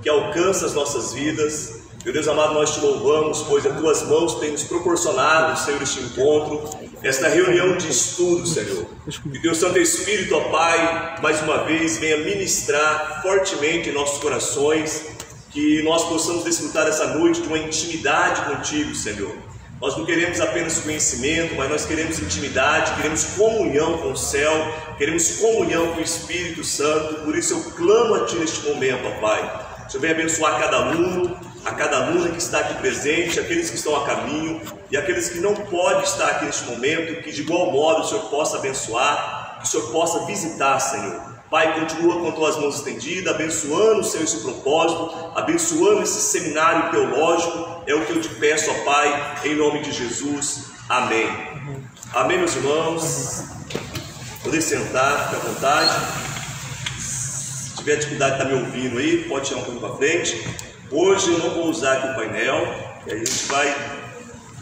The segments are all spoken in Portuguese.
que alcança as nossas vidas. Meu Deus amado, nós te louvamos, pois as tuas mãos têm nos proporcionado, Senhor, este encontro, esta reunião de estudo, Senhor. Que Deus Santo Espírito, ó Pai, mais uma vez venha ministrar fortemente em nossos corações, que nós possamos desfrutar essa noite de uma intimidade contigo, Senhor. Nós não queremos apenas conhecimento, mas nós queremos intimidade, queremos comunhão com o céu, queremos comunhão com o Espírito Santo. Por isso eu clamo a Ti neste momento, ó Pai. O Senhor venha abençoar cada aluno, a cada aluna que está aqui presente, aqueles que estão a caminho e aqueles que não podem estar aqui neste momento, que de igual modo o Senhor possa abençoar, que o Senhor possa visitar, Senhor. Pai, continua com tuas mãos estendidas, abençoando, Senhor, esse propósito, abençoando esse seminário teológico, é o que eu te peço, ó Pai, em nome de Jesus. Amém. Amém, meus irmãos. Podem sentar, fique à vontade. Se tiver dificuldade de estar me ouvindo aí, pode tirar um pouco para frente. Hoje eu não vou usar aqui o painel, e aí a gente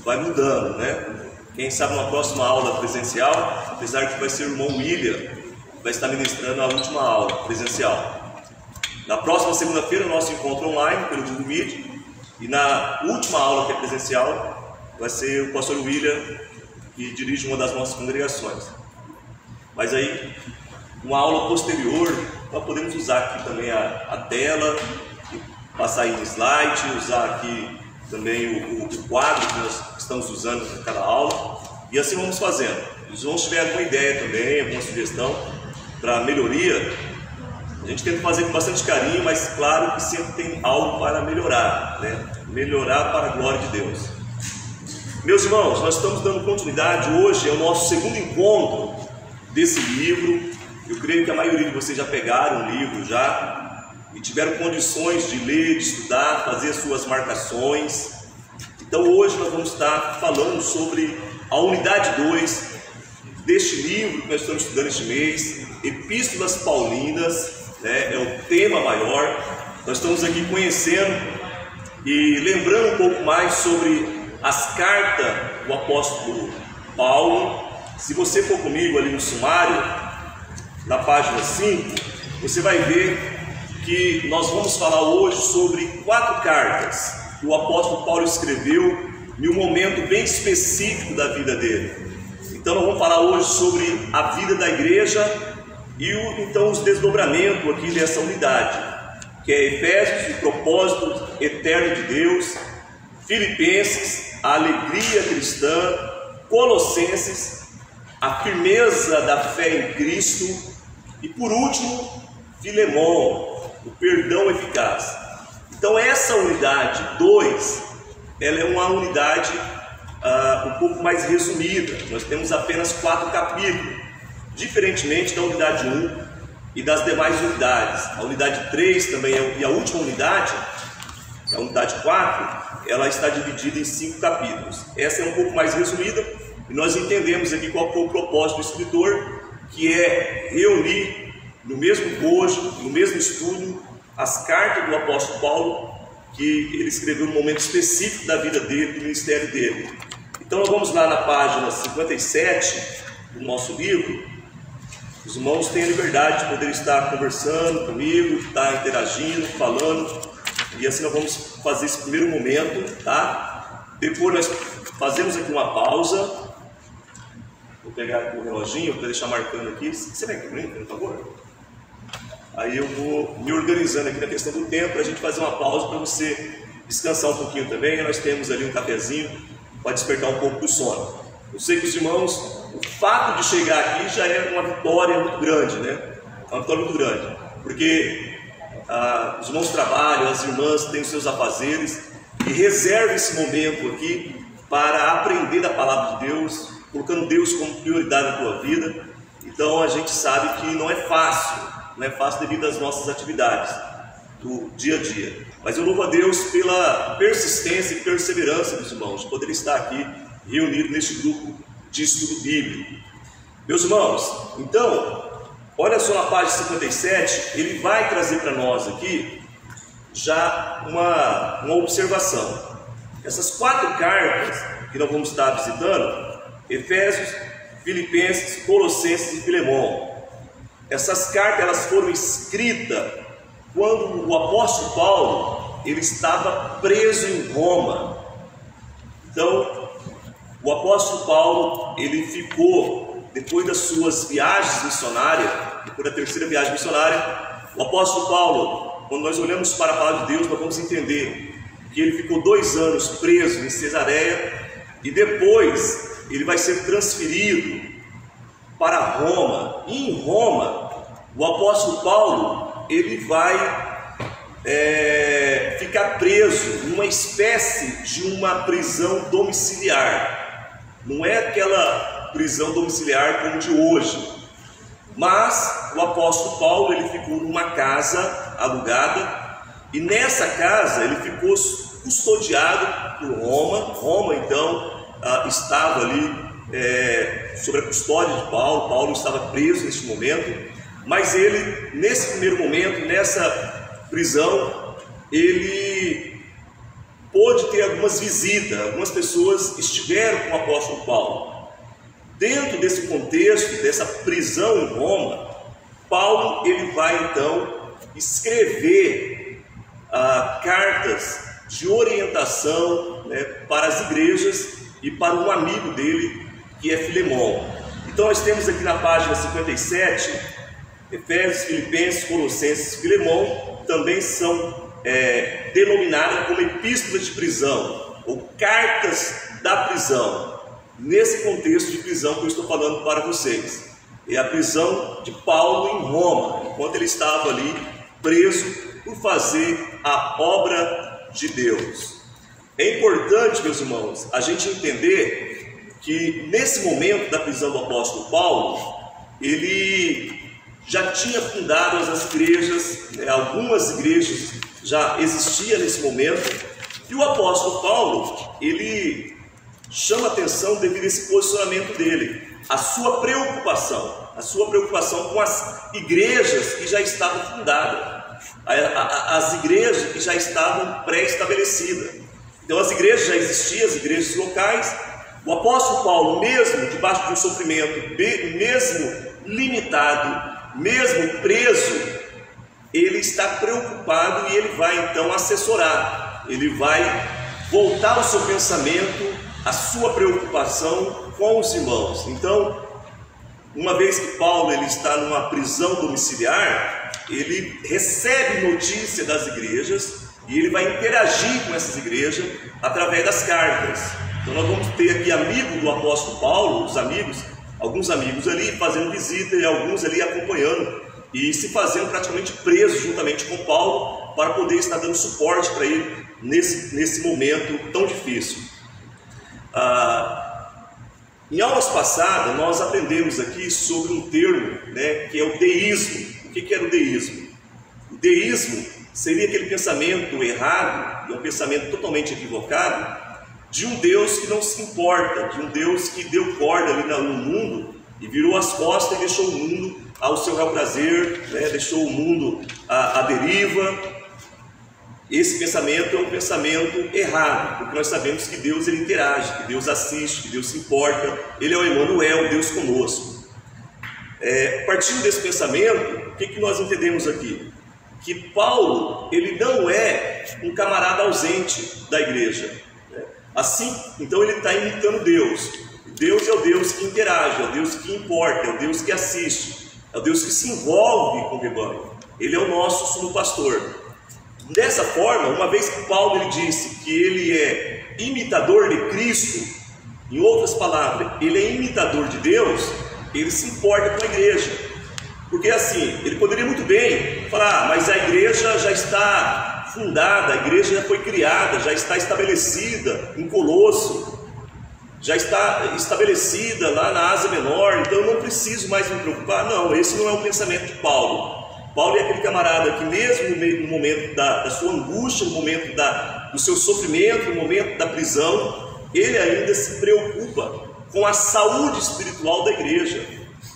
vai mudando, né? Quem sabe numa próxima aula presencial, apesar que vai ser o irmão William, vai estar ministrando a última aula presencial. Na próxima segunda-feira, o nosso encontro online, pelo Google Meet, e na última aula que é presencial, vai ser o pastor William, que dirige uma das nossas congregações. Mas aí, uma aula posterior, nós podemos usar aqui também a tela, passar aí no slide, usar aqui também o quadro que nós estamos usando em cada aula, e assim vamos fazendo. Se os irmãos tiverem alguma ideia também, alguma sugestão para melhoria, a gente tenta fazer com bastante carinho, mas claro que sempre tem algo para melhorar, né? Melhorar para a glória de Deus. Meus irmãos, nós estamos dando continuidade, hoje é o nosso segundo encontro desse livro. Eu creio que a maioria de vocês já pegaram o livro já, e tiveram condições de ler, de estudar, fazer as suas marcações. Então hoje nós vamos estar falando sobre a unidade 2 deste livro que nós estamos estudando este mês, Epístolas Paulinas, né? É o tema maior. Nós estamos aqui conhecendo e lembrando um pouco mais sobre as cartas do apóstolo Paulo. Se você for comigo ali no sumário, na página 5, você vai ver que nós vamos falar hoje sobre 4 cartas que o apóstolo Paulo escreveu em um momento bem específico da vida dele. Então nós vamos falar hoje sobre a vida da igreja e então os desdobramentos aqui dessa unidade, que é Efésios, o propósito eterno de Deus, Filipenses, a alegria cristã, Colossenses, a firmeza da fé em Cristo e por último, Filemão, o perdão eficaz. Então essa unidade 2, ela é uma unidade um pouco mais resumida. Nós temos apenas 4 capítulos, diferentemente da unidade 1 e das demais unidades. A unidade 3 também e a última unidade, a unidade 4, ela está dividida em 5 capítulos. Essa é um pouco mais resumida e nós entendemos aqui qual foi o propósito do escritor, que é reunir no mesmo bojo, no mesmo estudo, as cartas do apóstolo Paulo, que ele escreveu num momento específico da vida dele, do ministério dele. Então nós vamos lá na página 57 do nosso livro. Os irmãos têm a liberdade de poder estar conversando comigo, estar interagindo, falando, e assim nós vamos fazer esse primeiro momento, tá? Depois nós fazemos aqui uma pausa. Vou pegar aqui o reloginho para deixar marcando aqui. Você vai aqui, por favor? Aí eu vou me organizando aqui na questão do tempo para a gente fazer uma pausa para você descansar um pouquinho também. Nós temos ali um cafezinho para despertar um pouco do sono. Eu sei que os irmãos, o fato de chegar aqui já é uma vitória muito grande, né? Uma vitória muito grande, porque os irmãos trabalham, as irmãs têm os seus afazeres e reservam esse momento aqui para aprender da palavra de Deus, colocando Deus como prioridade na tua vida. Então a gente sabe que não é fácil devido às nossas atividades do dia a dia. Mas eu louvo a Deus pela persistência e perseverança dos irmãos, de poder estar aqui reunido neste grupo de estudo bíblico. Meus irmãos, então, olha só na página 57, ele vai trazer para nós aqui já uma observação. Essas 4 cartas que nós vamos estar visitando, Efésios, Filipenses, Colossenses e Filemão, essas cartas elas foram escritas quando o apóstolo Paulo ele estava preso em Roma. Então, o apóstolo Paulo ele ficou, depois das suas viagens missionárias, depois da terceira viagem missionária, o apóstolo Paulo, quando nós olhamos para a palavra de Deus, nós vamos entender que ele ficou 2 anos preso em Cesareia e depois ele vai ser transferido para Roma. E em Roma, o apóstolo Paulo ele vai ficar preso numa espécie de uma prisão domiciliar. Não é aquela prisão domiciliar como de hoje, mas o apóstolo Paulo ele ficou numa casa alugada, e nessa casa ele ficou custodiado por Roma. Roma então estava ali sob a custódia de Paulo. Paulo estava preso neste momento, mas ele, nesse primeiro momento, nessa prisão, ele pôde ter algumas visitas. Algumas pessoas estiveram com o apóstolo Paulo. Dentro desse contexto, dessa prisão em Roma, Paulo ele vai então escrever cartas de orientação, né, para as igrejas e para um amigo dele, que é Filemão. Então nós temos aqui na página 57, Efésios, Filipenses, Colossenses, Filemão também são denominadas como epístolas de prisão, ou cartas da prisão. Nesse contexto de prisão que eu estou falando para vocês, é a prisão de Paulo em Roma, enquanto ele estava ali preso por fazer a obra de Deus. É importante, meus irmãos, a gente entender que nesse momento da prisão do apóstolo Paulo, ele já tinha fundado as igrejas, algumas igrejas já existiam nesse momento, e o apóstolo Paulo, ele chama atenção devido a esse posicionamento dele, a sua preocupação com as igrejas que já estavam fundadas, as igrejas que já estavam pré-estabelecidas. Então as igrejas já existiam, as igrejas locais. O apóstolo Paulo, mesmo debaixo de um sofrimento, mesmo limitado, mesmo preso, ele está preocupado e ele vai então assessorar, ele vai voltar o seu pensamento, a sua preocupação com os irmãos. Então, uma vez que Paulo ele está numa prisão domiciliar, ele recebe notícia das igrejas e ele vai interagir com essas igrejas através das cartas. Então nós vamos ter aqui amigo do apóstolo Paulo, alguns amigos ali fazendo visita e alguns ali acompanhando e se fazendo praticamente presos juntamente com Paulo para poder estar dando suporte para ele nesse momento tão difícil. Em aulas passadas nós aprendemos aqui sobre um termo, né, que é o deísmo. O que era o deísmo? O deísmo seria aquele pensamento errado, e um pensamento totalmente equivocado, de um Deus que não se importa, de um Deus que deu corda ali no mundo e virou as costas e deixou o mundo ao seu bel prazer, né, deixou o mundo à deriva. Esse pensamento é um pensamento errado, porque nós sabemos que Deus ele interage, que Deus assiste, que Deus se importa. Ele é o Emmanuel, Deus conosco. Partindo desse pensamento, o que nós entendemos aqui? Que Paulo ele não é um camarada ausente da igreja, né? Assim, então ele está imitando Deus. Deus é o Deus que interage, é o Deus que importa, é o Deus que assiste, é o Deus que se envolve com o rebanho. Ele é o nosso sumo pastor. Dessa forma, uma vez que Paulo ele disse que ele é imitador de Cristo, em outras palavras, ele é imitador de Deus, ele se importa com a igreja. Porque assim, ele poderia muito bem falar, mas a igreja já está fundada, a igreja já foi criada, já está estabelecida em Colosso, já está estabelecida lá na Ásia Menor, então eu não preciso mais me preocupar. Não, esse não é o pensamento de Paulo. Paulo é aquele camarada que mesmo no momento da sua angústia, no momento do seu sofrimento, no momento da prisão, ele ainda se preocupa com a saúde espiritual da igreja.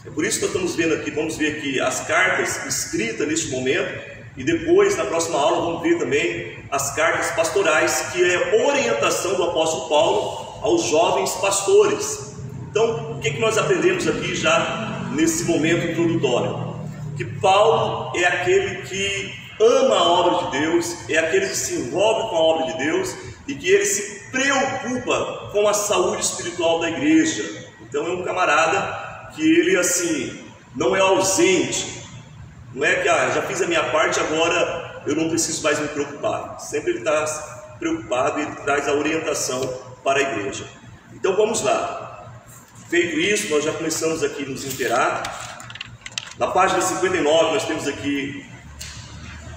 É por isso que nós estamos vendo aqui, vamos ver aqui as cartas escritas neste momento, e depois na próxima aula vamos ver também as cartas pastorais, que é orientação do apóstolo Paulo aos jovens pastores. Então, o que nós aprendemos aqui já nesse momento introdutório? Que Paulo é aquele que ama a obra de Deus, é aquele que se envolve com a obra de Deus e que ele se preocupa com a saúde espiritual da igreja. Então é um camarada que ele assim não é ausente, não é que já fiz a minha parte, agora eu não preciso mais me preocupar. Sempre ele está preocupado e ele traz a orientação para a igreja. Então vamos lá. Feito isso, nós já começamos aqui a nos inteirar. Na página 59 nós temos aqui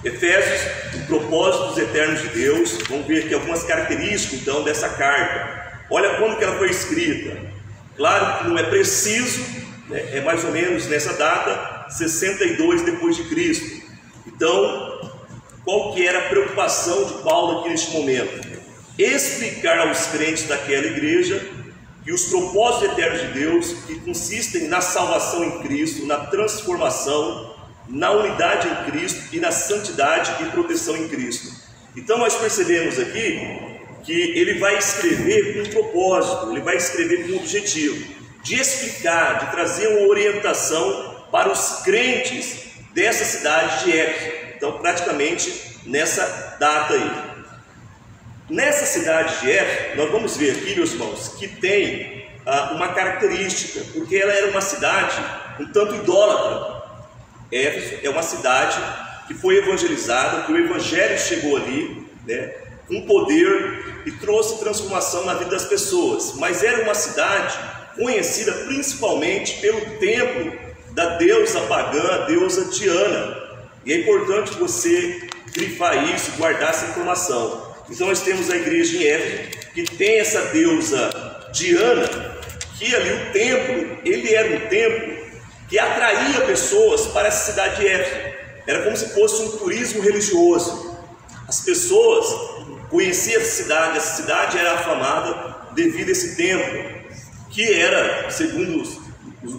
Efésios, o propósito dos eternos de Deus. Vamos ver aqui algumas características então dessa carta. Olha quando que ela foi escrita. Claro que não é preciso, né? É mais ou menos nessa data, 62 depois de Cristo. Então, qual que era a preocupação de Paulo aqui neste momento? Explicar aos crentes daquela igreja que os propósitos eternos de Deus, que consistem na salvação em Cristo, na transformação, na unidade em Cristo e na santidade e proteção em Cristo. Então nós percebemos aqui que ele vai escrever com um propósito, ele vai escrever com um objetivo de explicar, de trazer uma orientação para os crentes dessa cidade de Éfeso. Então praticamente nessa data aí. Nessa cidade de Éfeso, nós vamos ver aqui, meus irmãos, que tem uma característica, porque ela era uma cidade um tanto idólatra. Éfeso é uma cidade que foi evangelizada, que o evangelho chegou ali, né, com poder e trouxe transformação na vida das pessoas. Mas era uma cidade conhecida principalmente pelo templo da deusa pagã, a deusa Diana. E é importante você grifar isso, guardar essa informação. Então nós temos a igreja em Éfeso, que tem essa deusa Diana, que ali o templo, ele era um templo que atraía pessoas para essa cidade de Éfeso. Era como se fosse um turismo religioso. As pessoas conheciam essa cidade era afamada devido a esse templo, que era, segundo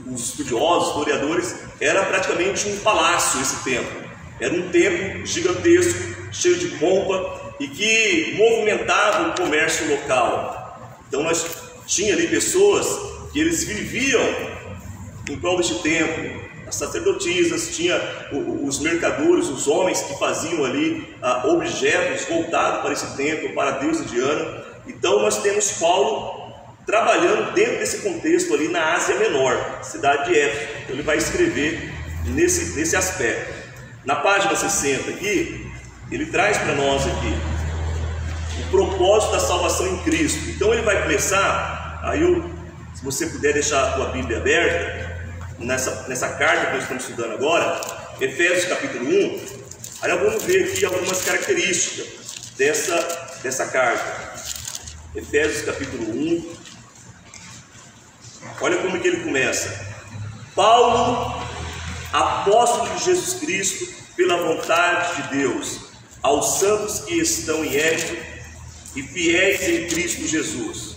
os estudiosos, historiadores, era praticamente um palácio esse templo. Era um templo gigantesco, cheio de pompa, e que movimentava o comércio local. Então nós tinha ali pessoas que eles viviam em prol deste templo, as sacerdotisas, tinha os mercadores, os homens que faziam ali objetos voltados para esse templo, para a deusa Diana. Então nós temos Paulo trabalhando dentro desse contexto ali na Ásia Menor, cidade de Éfeso. Então ele vai escrever nesse aspecto. Na página 60 aqui, ele traz para nós aqui o propósito da salvação em Cristo. Então ele vai começar, se você puder deixar a tua Bíblia aberta, nessa carta que nós estamos estudando agora, Efésios capítulo 1, aí nós vamos ver aqui algumas características dessa carta. Efésios capítulo 1, olha como que ele começa. Paulo, apóstolo de Jesus Cristo, pela vontade de Deus, aos santos que estão em Éfeso e fiéis em Cristo Jesus,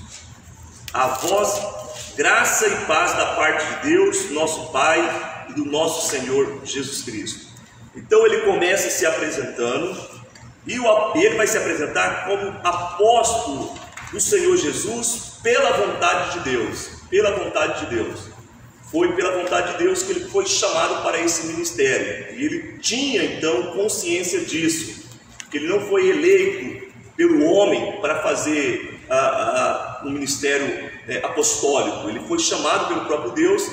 a vós graça e paz da parte de Deus, nosso Pai, e do nosso Senhor Jesus Cristo. Então ele começa se apresentando, e ele vai se apresentar como apóstolo do Senhor Jesus pela vontade de Deus. Pela vontade de Deus. Foi pela vontade de Deus que ele foi chamado para esse ministério. E ele tinha então consciência disso, que ele não foi eleito pelo homem para fazer um ministério apostólico. Ele foi chamado pelo próprio Deus.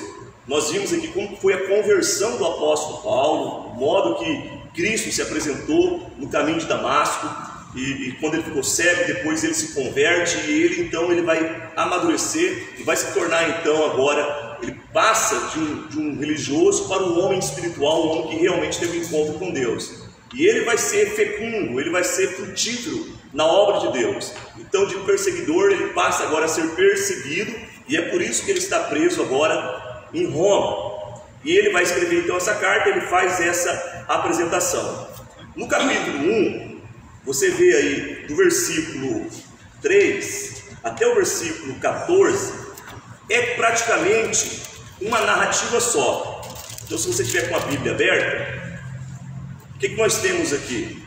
Nós vimos aqui como foi a conversão do apóstolo Paulo, o modo que Cristo se apresentou no caminho de Damasco, e quando ele ficou cego, depois ele se converte, e ele vai amadurecer e vai se tornar então agora, ele passa de um religioso para um homem espiritual, um homem que realmente teve um encontro com Deus. E ele vai ser fecundo, ele vai ser frutífero na obra de Deus. Então de perseguidor ele passa agora a ser perseguido, e é por isso que ele está preso agora em Roma. E ele vai escrever então essa carta, ele faz essa apresentação. No capítulo 1, você vê aí do versículo 3 até o versículo 14, é praticamente uma narrativa só. Então se você tiver com a Bíblia aberta, o que nós temos aqui?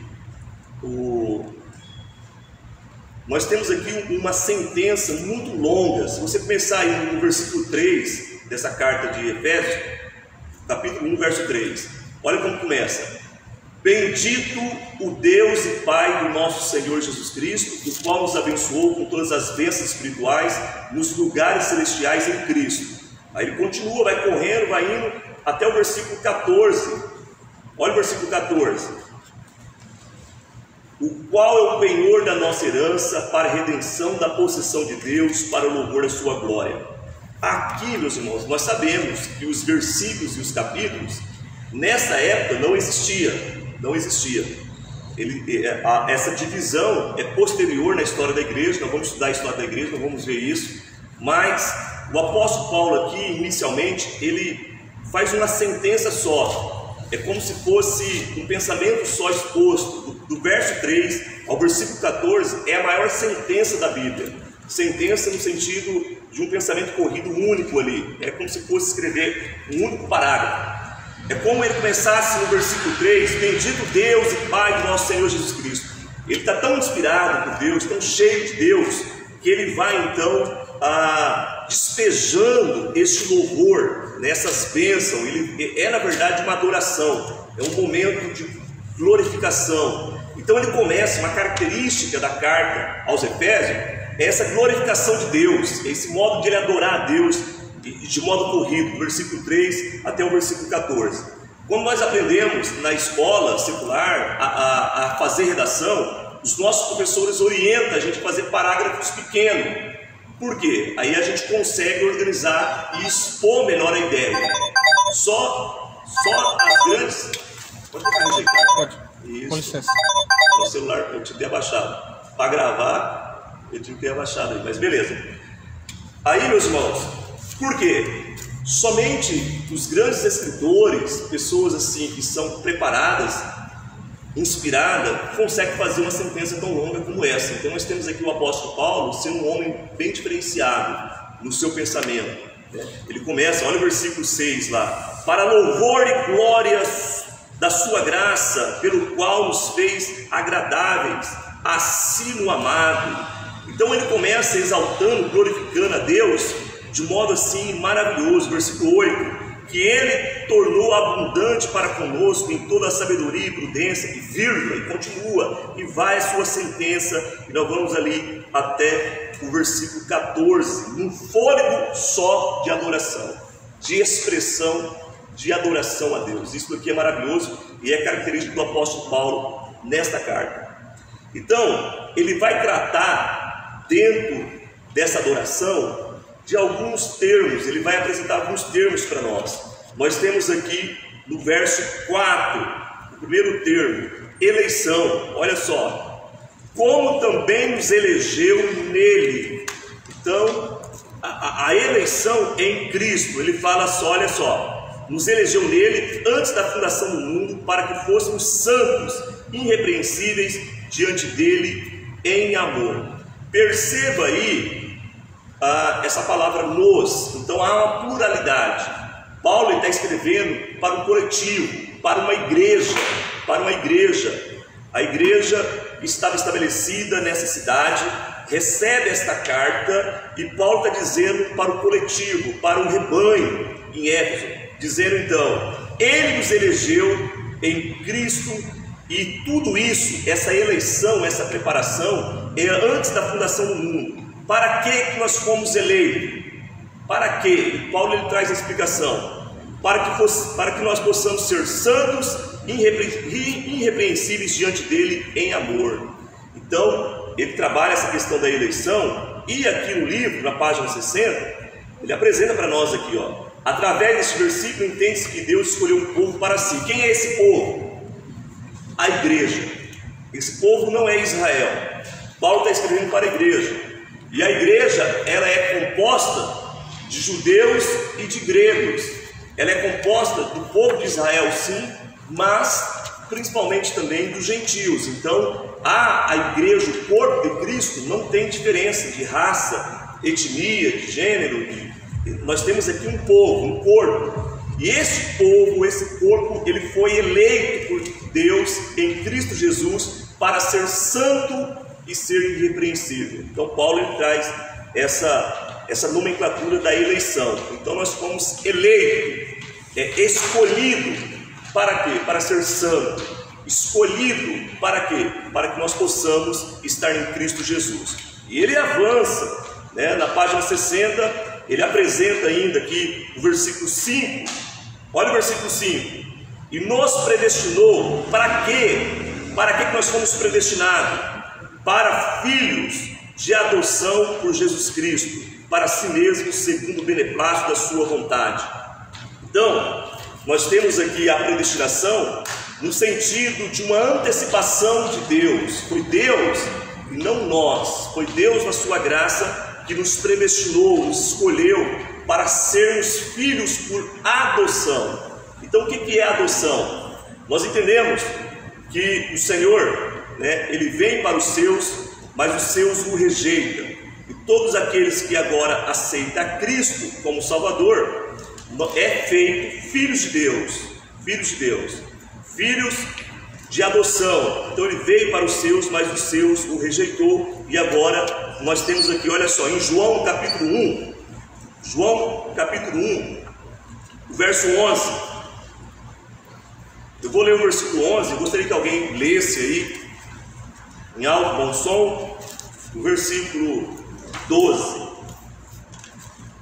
Nós temos aqui uma sentença muito longa. Se você começar aí no versículo 3 dessa carta de Efésios, capítulo 1, verso 3, olha como começa. Bendito o Deus e Pai do nosso Senhor Jesus Cristo, o qual nos abençoou com todas as bênçãos espirituais nos lugares celestiais em Cristo. Aí ele continua, vai correndo, vai indo até o versículo 14. Olha o versículo 14. O qual é o penhor da nossa herança para a redenção da possessão de Deus, para o louvor da sua glória. Aqui, meus irmãos, nós sabemos que os versículos e os capítulos, nessa época, não existia. Essa divisão é posterior na história da igreja. Nós vamos estudar a história da igreja, nós vamos ver isso. Mas o apóstolo Paulo aqui, inicialmente, ele faz uma sentença só. É como se fosse um pensamento só exposto. Do verso 3 ao versículo 14 é a maior sentença da Bíblia. Sentença no sentido de um pensamento corrido único ali. É como se fosse escrever um único parágrafo. É como ele começasse no versículo 3, bendito Deus e Pai do nosso Senhor Jesus Cristo. Ele está tão inspirado por Deus, tão cheio de Deus, que ele vai então despejando este louvor, nessas bênçãos. Ele na verdade uma adoração, é um momento de glorificação. Então ele começa, uma característica da carta aos Efésios, é essa glorificação de Deus, esse modo de ele adorar a Deus, de modo corrido, do versículo 3 até o versículo 14. Quando nós aprendemos na escola secular a fazer redação, os nossos professores orientam a gente a fazer parágrafos pequenos. Por quê? Aí a gente consegue organizar e expor melhor a ideia. Só as grandes... Pode ficar rejeitado? Pode. Isso. Com licença. O celular eu tive que ter abaixado. Para gravar, eu tive que ter abaixado aí, mas beleza. Aí, meus irmãos, por quê? Somente os grandes escritores, pessoas assim que são preparadas, inspiradas, conseguem fazer uma sentença tão longa como essa. Então nós temos aqui o apóstolo Paulo sendo um homem bem diferenciado no seu pensamento. Ele começa, olha o versículo 6 lá: para louvor e glória da sua graça, pelo qual nos fez agradáveis a si no amado. Então ele começa exaltando, glorificando a Deus de modo assim maravilhoso. Versículo 8: que ele tornou abundante para conosco em toda a sabedoria e prudência, e vírgula, e continua, e vai a sua sentença, e nós vamos ali até o versículo 14, num fôlego só de adoração, de expressão de adoração a Deus. Isso aqui é maravilhoso e é característico do apóstolo Paulo nesta carta. Então, ele vai tratar dentro dessa adoração de alguns termos, ele vai apresentar alguns termos para nós. Nós temos aqui no verso 4, o primeiro termo, eleição. Olha só: como também nos elegeu nele. Então, a eleição em Cristo, ele fala só, olha só, nos elegeu nele antes da fundação do mundo, para que fôssemos santos, irrepreensíveis diante dele em amor. Perceba aí essa palavra nos. Então há uma pluralidade. Paulo está escrevendo para um coletivo, para uma igreja. A igreja estava estabelecida nessa cidade, recebe esta carta, e Paulo está dizendo para o coletivo, para um rebanho em Éfeso, dizendo então: ele nos elegeu em Cristo. E tudo isso, essa eleição, essa preparação, é antes da fundação do mundo. Para que nós fomos eleitos? Para quê? E Paulo ele traz a explicação: para que nós possamos ser santos, irrepreensíveis diante dele em amor. Então ele trabalha essa questão da eleição, e aqui no livro, na página 60, ele apresenta para nós aqui, através deste versículo, entende-se que Deus escolheu um povo para si. Quem é esse povo? A igreja. Esse povo não é Israel. Paulo está escrevendo para a igreja, e a igreja ela é composta de judeus e de gregos. Ela é composta do povo de Israel, sim, mas principalmente também dos gentios. Então a igreja, o corpo de Cristo, não tem diferença de raça, etnia, de gênero. Nós temos aqui um povo, um corpo, e esse povo, esse corpo, ele foi eleito por Deus em Cristo Jesus para ser santo e ser irrepreensível. Então Paulo ele traz essa nomenclatura da eleição. Então nós fomos eleitos, escolhidos para quê? Para ser santo. escolhido para quê? Para que nós possamos estar em Cristo Jesus. E ele avança, né? Na página 60, ele apresenta ainda aqui o versículo 5. Olha o versículo 5. E nos predestinou para quê? Para que nós fomos predestinados? Para filhos de adoção por Jesus Cristo, para si mesmo, segundo o beneplácito da sua vontade. Então, nós temos aqui a predestinação no sentido de uma antecipação de Deus. Foi Deus e não nós, foi Deus na sua graça que nos predestinou, nos escolheu para sermos filhos por adoção. Então o que é adoção? Nós entendemos que o Senhor, né, Ele vem para os seus, mas os seus o rejeitam. E todos aqueles que agora aceitam a Cristo como Salvador, é feito filhos de Deus, filhos de Deus, filhos de adoção. Então ele veio para os seus, mas os seus o rejeitou. E agora nós temos aqui, olha só, em João capítulo 1, João capítulo 1, o verso 11. Eu vou ler o versículo 11, eu gostaria que alguém lesse aí, em alto, bom som, o versículo 12.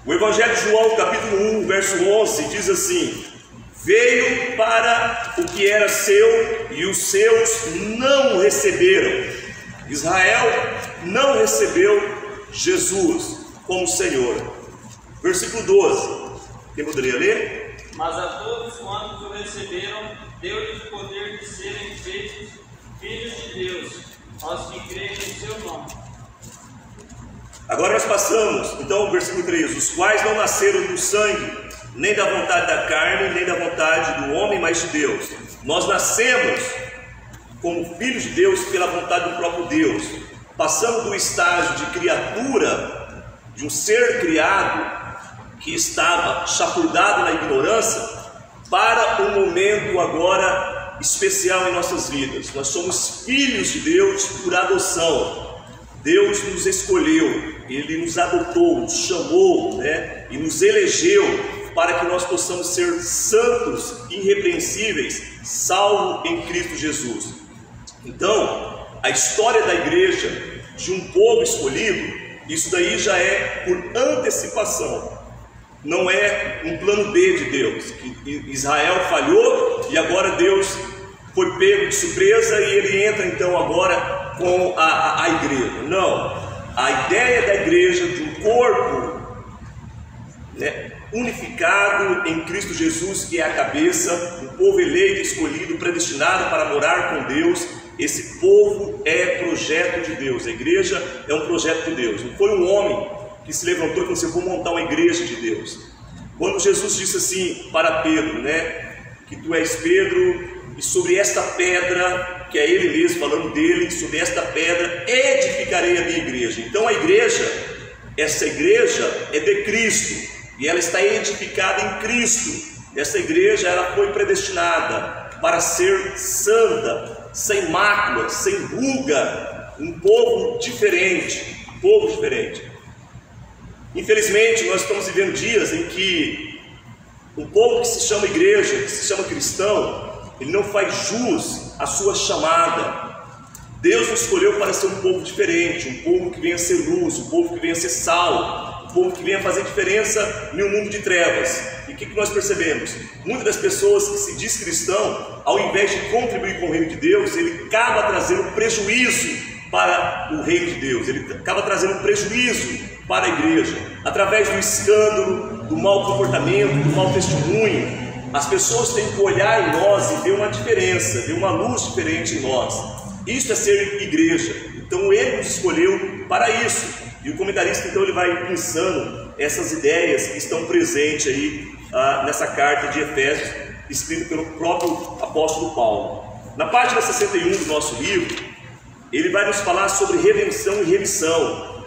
O Evangelho de João, capítulo 1, verso 11, diz assim: veio para o que era seu e os seus não o receberam. Israel não recebeu Jesus como Senhor. Versículo 12, quem poderia ler? Mas a todos quantos o receberam, deu-lhes o poder de serem feitos filhos de Deus, aos que creem em seu nome. Agora nós passamos, então, o versículo 3: os quais não nasceram do sangue, nem da vontade da carne, nem da vontade do homem, mas de Deus. Nós nascemos como filhos de Deus pela vontade do próprio Deus, passando do estágio de criatura, de um ser criado que estava chafurdado na ignorância, para um momento agora especial em nossas vidas. Nós somos filhos de Deus por adoção. Deus nos escolheu, Ele nos adotou, nos chamou, né, e nos elegeu para que nós possamos ser santos, irrepreensíveis, salvos em Cristo Jesus. Então, a história da igreja, de um povo escolhido, isso daí já é por antecipação. Não é um plano B de Deus, que Israel falhou e agora Deus foi pego de surpresa e ele entra então agora com a igreja. Não, a ideia da igreja, de um corpo, né, unificado em Cristo Jesus, que é a cabeça, um povo eleito, escolhido, predestinado para morar com Deus. Esse povo é projeto de Deus, a igreja é um projeto de Deus. Não foi um homem que se levantou e falou assim: eu vou montar uma igreja de Deus. Quando Jesus disse assim para Pedro, né, que tu és Pedro, e sobre esta pedra, que é ele mesmo falando dele, sobre esta pedra edificarei a minha igreja. Então a igreja, essa igreja é de Cristo, e ela está edificada em Cristo. Essa igreja, ela foi predestinada para ser santa, sem mácula, sem ruga, um povo diferente, Infelizmente, nós estamos vivendo dias em que um povo que se chama igreja, que se chama cristão, ele não faz jus à sua chamada. Deus nos escolheu para ser um povo diferente, um povo que venha ser luz, um povo que venha ser sal, um povo que venha fazer diferença em um mundo de trevas. E o que nós percebemos? Muitas das pessoas que se diz cristão, ao invés de contribuir com o reino de Deus, ele acaba trazendo prejuízo para o reino de Deus, ele acaba trazendo prejuízo para a igreja, através do escândalo, do mau comportamento, do mau testemunho. As pessoas têm que olhar em nós e ver uma diferença, ver uma luz diferente em nós. Isso é ser igreja. Então Ele nos escolheu para isso. E o comentarista então ele vai pensando essas ideias que estão presentes aí nessa carta de Efésios, escrita pelo próprio apóstolo Paulo. Na página 61 do nosso livro, ele vai nos falar sobre redenção e remissão,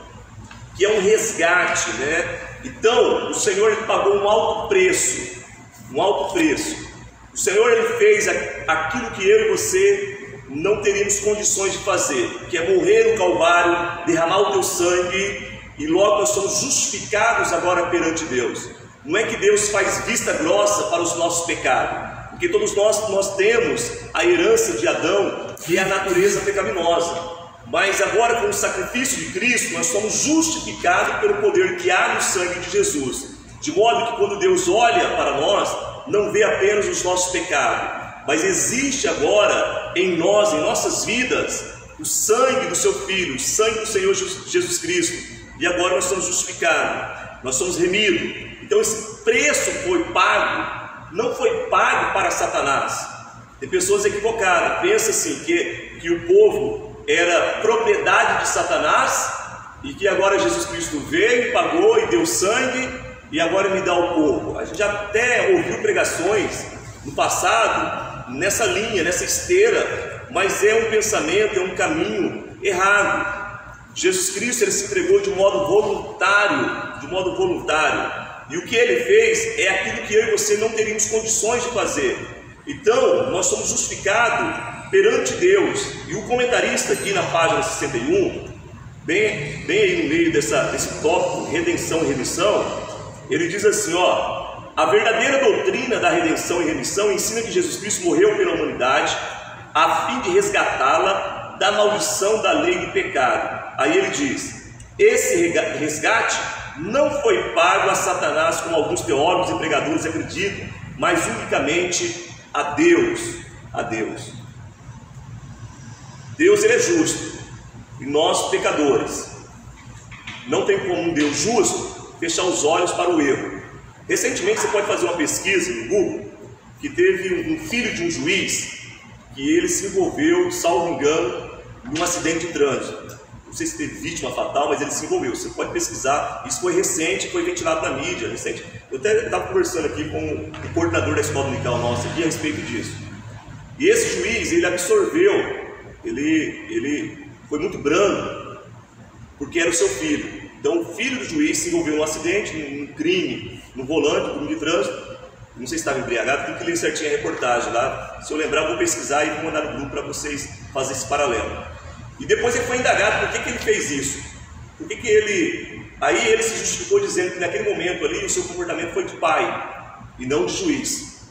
que é um resgate, né? Então, o Senhor ele pagou um alto preço. O Senhor ele fez aquilo que eu e você não teríamos condições de fazer, que é morrer no Calvário, derramar o teu sangue, e logo nós somos justificados agora perante Deus. Não é que Deus faz vista grossa para os nossos pecados. porque todos nós temos a herança de Adão, que é a natureza pecaminosa. Mas agora, com o sacrifício de Cristo, nós somos justificados pelo poder que há no sangue de Jesus. De modo que quando Deus olha para nós, não vê apenas os nossos pecados, mas existe agora em nós, em nossas vidas, o sangue do seu Filho, o sangue do Senhor Jesus Cristo. E agora nós somos justificados, nós somos remidos. Então esse preço foi pago, não foi pago para Satanás. Tem pessoas equivocadas, pensam assim, que o povo era propriedade de Satanás, e que agora Jesus Cristo veio, pagou e deu sangue, e agora me dá o povo. A gente já até ouviu pregações no passado, nessa linha, nessa esteira, mas é um pensamento, é um caminho errado. Jesus Cristo, ele se entregou de modo voluntário, e o que ele fez é aquilo que eu e você não teríamos condições de fazer. Então, nós somos justificados perante Deus. E o comentarista aqui na página 61, bem aí no meio desse tópico, redenção e remissão, ele diz assim, a verdadeira doutrina da redenção e remissão ensina que Jesus Cristo morreu pela humanidade a fim de resgatá-la da maldição da lei do pecado. Aí ele diz, esse resgate não foi pago a Satanás, como alguns teólogos e pregadores acreditam, mas unicamente a Deus. Deus, ele é justo, e nós pecadores. Não tem como um Deus justo fechar os olhos para o erro. Recentemente você pode fazer uma pesquisa no Google, que teve um filho de um juiz, que ele se envolveu, salvo engano, em um acidente de trânsito. Não sei se teve vítima fatal, mas ele se envolveu. Você pode pesquisar, isso foi recente, foi ventilado na mídia, recente. Eu até estava conversando aqui com o coordenador da escola dominical nossa aqui a respeito disso. E esse juiz, ele absorveu, ele foi muito brando, porque era o seu filho. Então o filho do juiz se envolveu num acidente, num crime, no volante, no crime de trânsito. Não sei se estava embriagado, tem que ler certinho a reportagem lá. Se eu lembrar, eu vou pesquisar e vou mandar no grupo para vocês fazerem esse paralelo. E depois ele foi indagado por que ele fez isso. Por que ele... Aí ele se justificou dizendo que naquele momento ali o seu comportamento foi de pai e não de juiz.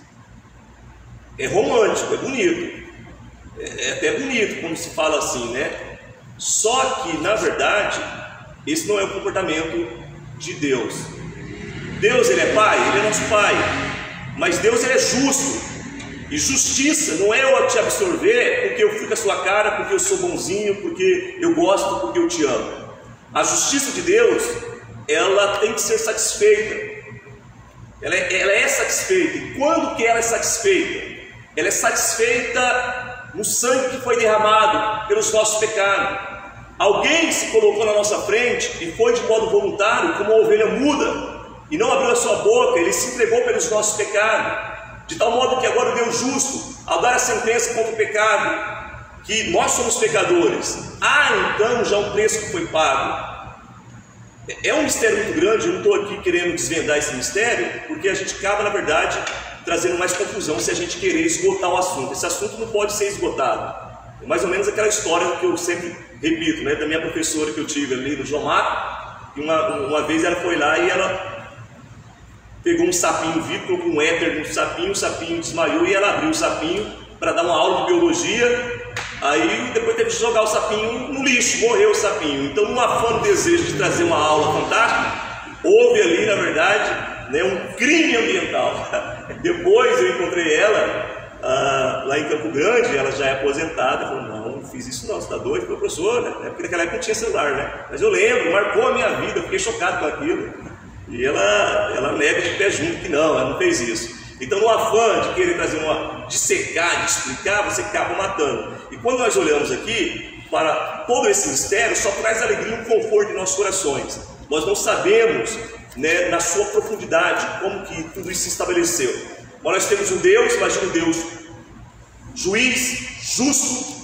É romântico, é bonito. É até bonito quando se fala assim, né? Só que, na verdade, esse não é o comportamento de Deus. Deus, ele é pai, ele é nosso pai. Mas Deus, ele é justo. E justiça não é eu te absorver porque eu fui com a sua cara, porque eu sou bonzinho, porque eu gosto, porque eu te amo. A justiça de Deus, ela tem que ser satisfeita. Ela é satisfeita. E quando que ela é satisfeita? Ela é satisfeita no sangue que foi derramado pelos nossos pecados. Alguém se colocou na nossa frente e foi de modo voluntário, como uma ovelha muda, e não abriu a sua boca, ele se entregou pelos nossos pecados. De tal modo que agora o Deus justo, ao dar a sentença contra o pecado, que nós somos pecadores, há então já um preço que foi pago. É um mistério muito grande, eu não estou aqui querendo desvendar esse mistério, porque a gente acaba, na verdade, trazendo mais confusão se a gente querer esgotar o assunto. Esse assunto não pode ser esgotado. É mais ou menos aquela história que eu sempre repito, né, da minha professora que eu tive ali no João Marco, que uma vez ela foi lá e ela pegou um sapinho vivo, colocou um éter no sapinho, o sapinho desmaiou e ela abriu o sapinho para dar uma aula de biologia. Aí depois teve que jogar o sapinho no lixo, morreu o sapinho. Então, num afã, desejo de trazer uma aula fantástica, houve ali, na verdade, né, um crime ambiental. Depois eu encontrei ela lá em Campo Grande, ela já é aposentada, falou, não fiz isso não, você está doido? Falei, professor, né? Porque naquela época não tinha celular, né? Mas eu lembro, marcou a minha vida, eu fiquei chocado com aquilo. E ela nega de pé junto que não, ela não fez isso. Então, no afã de querer trazer de secar, de explicar, você acaba matando. E quando nós olhamos aqui para todo esse mistério, só traz alegria e um conforto em nossos corações. Nós não sabemos, né, na sua profundidade como que tudo isso se estabeleceu. Mas nós temos um Deus, imagina um Deus juiz, justo,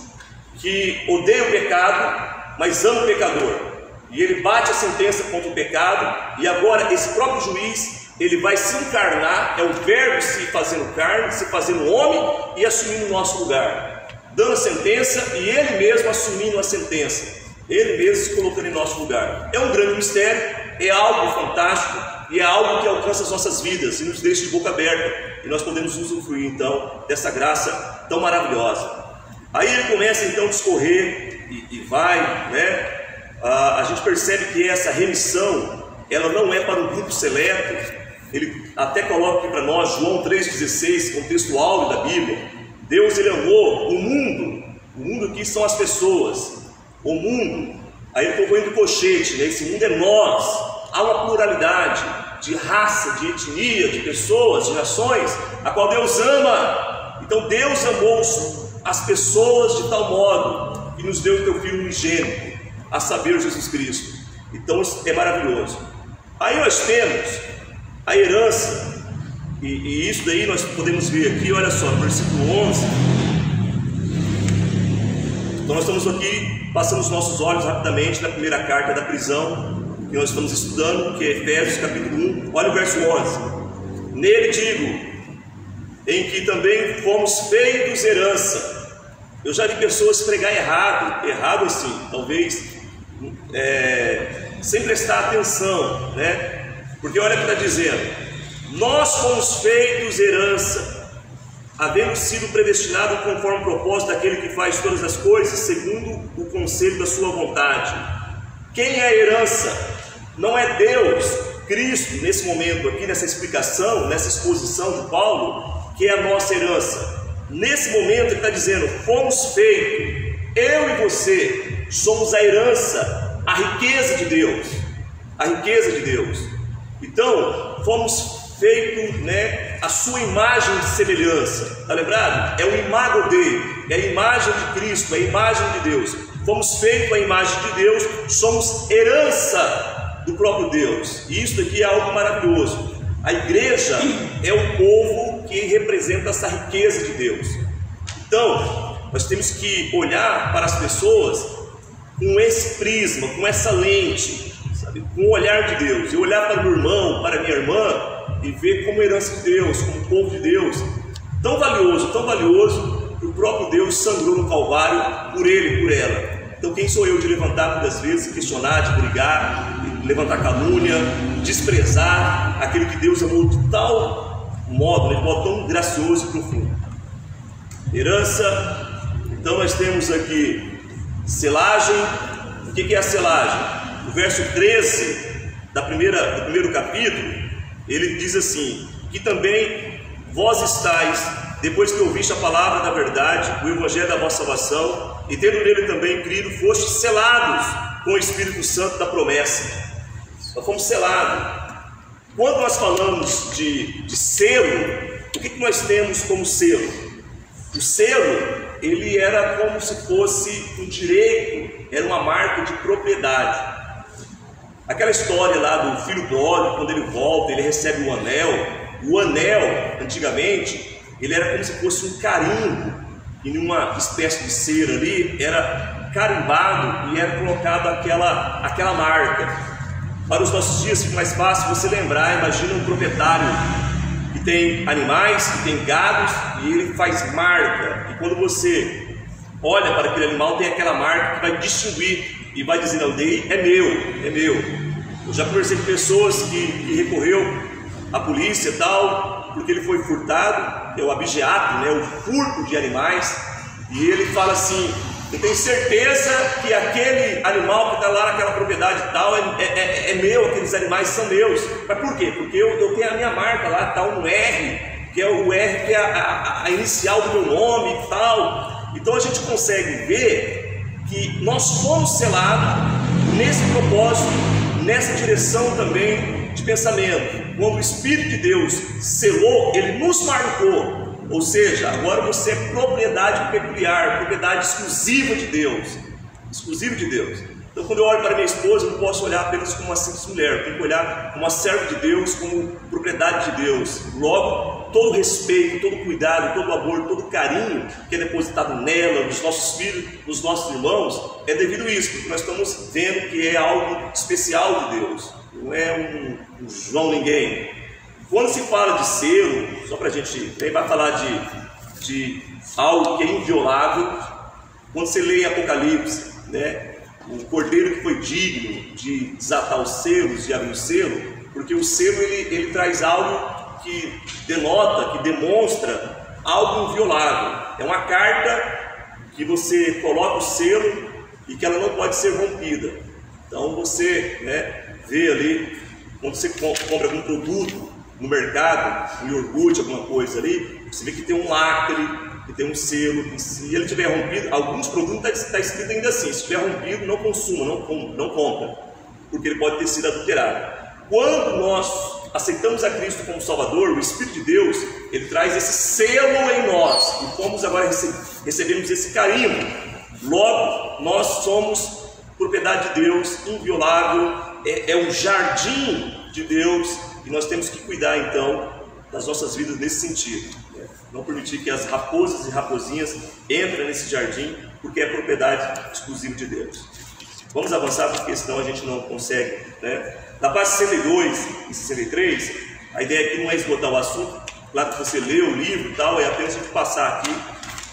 que odeia o pecado, mas ama o pecador. E ele bate a sentença contra o pecado, e agora esse próprio juiz, ele vai se encarnar, é o verbo se fazendo carne, se fazendo homem e assumindo o nosso lugar, dando a sentença e ele mesmo assumindo a sentença, ele mesmo se colocando em nosso lugar. É um grande mistério, é algo fantástico, e é algo que alcança as nossas vidas e nos deixa de boca aberta, e nós podemos usufruir então dessa graça tão maravilhosa. Aí ele começa então a discorrer e vai, né? A gente percebe que essa remissão, ela não é para um grupo seleto. Ele até coloca aqui para nós, João 3,16, contexto áureo da Bíblia. Deus, ele amou o mundo aqui são as pessoas, o mundo, aí ele colocou entre colchete, né? Esse mundo é nós. Há uma pluralidade de raça, de etnia, de pessoas, de nações, a qual Deus ama. Então Deus amou as pessoas de tal modo que nos deu o teu Filho unigênito, a saber, Jesus Cristo. Então é maravilhoso. Aí nós temos a herança, e isso daí nós podemos ver aqui, olha só, versículo 11. Então nós estamos aqui, passando os nossos olhos rapidamente na primeira carta da prisão, que nós estamos estudando, que é Efésios capítulo 1, olha o verso 11. Nele digo, em que também fomos feitos herança. Eu já vi pessoas pregar errado assim, talvez sem prestar atenção, né? Porque olha o que está dizendo: nós fomos feitos herança, havendo sido predestinados conforme o propósito daquele que faz todas as coisas segundo o conselho da sua vontade. Quem é a herança? Não é Deus, Cristo, nesse momento aqui, nessa explicação, nessa exposição de Paulo, que é a nossa herança. Nesse momento ele está dizendo, fomos feitos, eu e você somos a herança, a riqueza de Deus, a riqueza de Deus. Então, fomos feitos, né, a sua imagem de semelhança, está lembrado? É o imago dele, é a imagem de Cristo, é a imagem de Deus. Fomos feitos a imagem de Deus, somos herança do próprio Deus, e isso aqui é algo maravilhoso. A igreja é o povo que representa essa riqueza de Deus. Então, nós temos que olhar para as pessoas com esse prisma, com essa lente, sabe? Com o olhar de Deus, e olhar para o meu irmão, para a minha irmã, e ver como herança de Deus, como povo de Deus, tão valioso, que o próprio Deus sangrou no Calvário por ele e por ela. Então quem sou eu de levantar muitas vezes, questionar, de brigar, de levantar calúnia, desprezar aquele que Deus amou de tal modo, de modo tão gracioso e profundo? Herança. Então nós temos aqui selagem. O que é a selagem? O verso 13 do primeiro capítulo, ele diz assim, que também vós estáis, depois que ouviste a palavra da verdade, o evangelho da vossa salvação, e tendo nele também crido, fostes selados com o Espírito Santo da promessa. Nós fomos selados. Quando nós falamos de selo, o que nós temos como selo? O selo, ele era como se fosse um direito, era uma marca de propriedade. Aquela história lá do filho pródigo, quando ele volta, ele recebe um anel. O anel, antigamente, ele era como se fosse um carimbo, e numa espécie de cera ali, era carimbado e era colocado aquela marca. Para os nossos dias fica mais fácil você lembrar. Imagina um proprietário que tem animais, que tem gados, e ele faz marca, e quando você olha para aquele animal, tem aquela marca que vai distinguir e vai dizer, não, daí é meu. Eu já conversei com pessoas que recorreu à polícia e tal, porque ele foi furtado, é o abigeato, né, o furto de animais, e ele fala assim, eu tenho certeza que aquele animal que está lá naquela propriedade e tal é meu, aqueles animais são meus. Mas por quê? Porque eu tenho a minha marca lá, está um R, que é o R que é a inicial do meu nome e tal. Então a gente consegue ver que nós fomos selados nesse propósito, nessa direção também de pensamento. Quando o Espírito de Deus selou, ele nos marcou. Ou seja, agora você é propriedade peculiar, propriedade exclusiva de Deus. Exclusivo de Deus. Então quando eu olho para minha esposa, eu não posso olhar apenas como uma simples mulher, eu tenho que olhar como uma serva de Deus, como propriedade de Deus. Logo, todo respeito, todo cuidado, todo amor, todo carinho que é depositado nela, nos nossos filhos, nos nossos irmãos, é devido a isso, porque nós estamos vendo que é algo especial de Deus, não é um João ninguém. Quando se fala de selo, só para a gente, aí vai falar de algo que é inviolável. Quando você lê em Apocalipse, né, o cordeiro que foi digno de desatar os selos, de abrir o selo, porque o selo ele traz algo que denota, que demonstra algo inviolável. É uma carta que você coloca o selo e que ela não pode ser rompida. Então você, né, vê ali, quando você compra algum produto no mercado, um iogurte, alguma coisa ali, você vê que tem um lacre, que tem um selo, e se ele tiver rompido, alguns produtos está escrito ainda assim: se tiver rompido, não consuma, não compra, porque ele pode ter sido adulterado. Quando nós aceitamos a Cristo como Salvador, o Espírito de Deus, ele traz esse selo em nós, e fomos agora recebemos esse carimbo. Logo, nós somos propriedade de Deus, inviolável, é o jardim de Deus, e nós temos que cuidar então das nossas vidas nesse sentido. Não permitir que as raposas e raposinhas entrem nesse jardim, porque é propriedade exclusiva de Deus. Vamos avançar, porque senão a gente não consegue, né? Na página 62 e 63, a ideia aqui não é esgotar o assunto. Claro que você lê o livro e tal, é apenas a gente passar aqui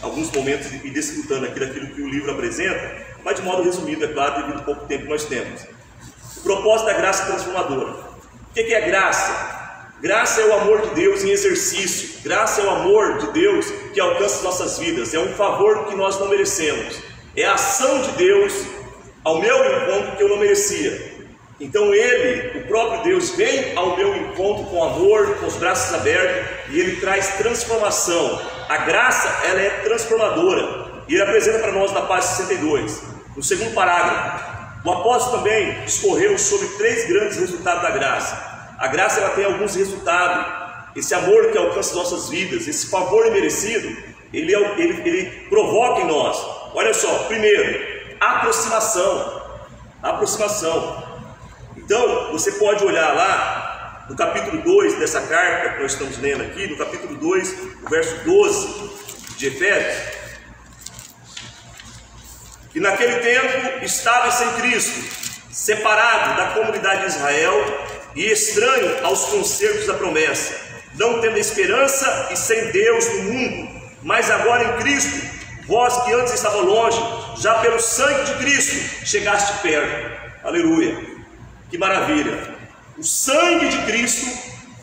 alguns momentos e desfrutando aqui daquilo que o livro apresenta, mas de modo resumido, é claro, devido ao pouco tempo que nós temos. O propósito da graça transformadora. O que é graça? Graça é o amor de Deus em exercício. Graça é o amor de Deus que alcança as nossas vidas. É um favor que nós não merecemos. É a ação de Deus ao meu encontro que eu não merecia. Então Ele, o próprio Deus, vem ao meu encontro com amor, com os braços abertos, e Ele traz transformação. A graça, ela é transformadora. E Ele apresenta para nós na página 62, no segundo parágrafo. O apóstolo também discorreu sobre 3 grandes resultados da graça. A graça, ela tem alguns resultados. Esse amor que alcança nossas vidas, esse favor imerecido, ele provoca em nós. Olha só, primeiro, aproximação. Então, você pode olhar lá no capítulo 2 dessa carta que nós estamos lendo aqui, no capítulo 2, o verso 12 de Efésios, que naquele tempo estava sem Cristo, separado da comunidade de Israel e estranho aos concertos da promessa, não tendo esperança e sem Deus no mundo. Mas agora em Cristo, vós que antes estavam longe, já pelo sangue de Cristo chegaste perto. Aleluia, que maravilha! O sangue de Cristo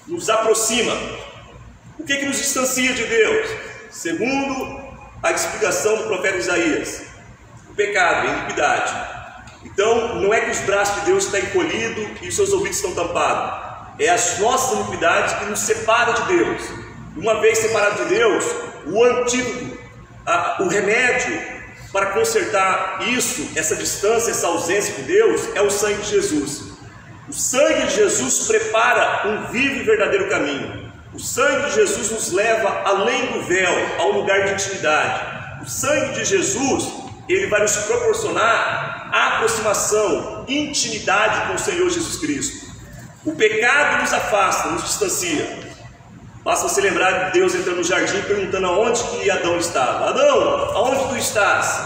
nos aproxima. O que nos distancia de Deus? Segundo a explicação do profeta Isaías, o pecado, a iniquidade. Então, não é que os braços de Deus estão encolhidos e os seus ouvidos estão tampados. É as nossas iniquidades que nos separam de Deus. Uma vez separado de Deus, o antídoto, o remédio para consertar isso, essa distância, essa ausência de Deus, é o sangue de Jesus. O sangue de Jesus prepara um vivo e verdadeiro caminho. O sangue de Jesus nos leva além do véu, ao lugar de intimidade. O sangue de Jesus, ele vai nos proporcionar aproximação, intimidade com o Senhor Jesus Cristo. O pecado nos afasta, nos distancia. Basta você lembrar de Deus entrando no jardim perguntando aonde que Adão estava. Adão, aonde tu estás?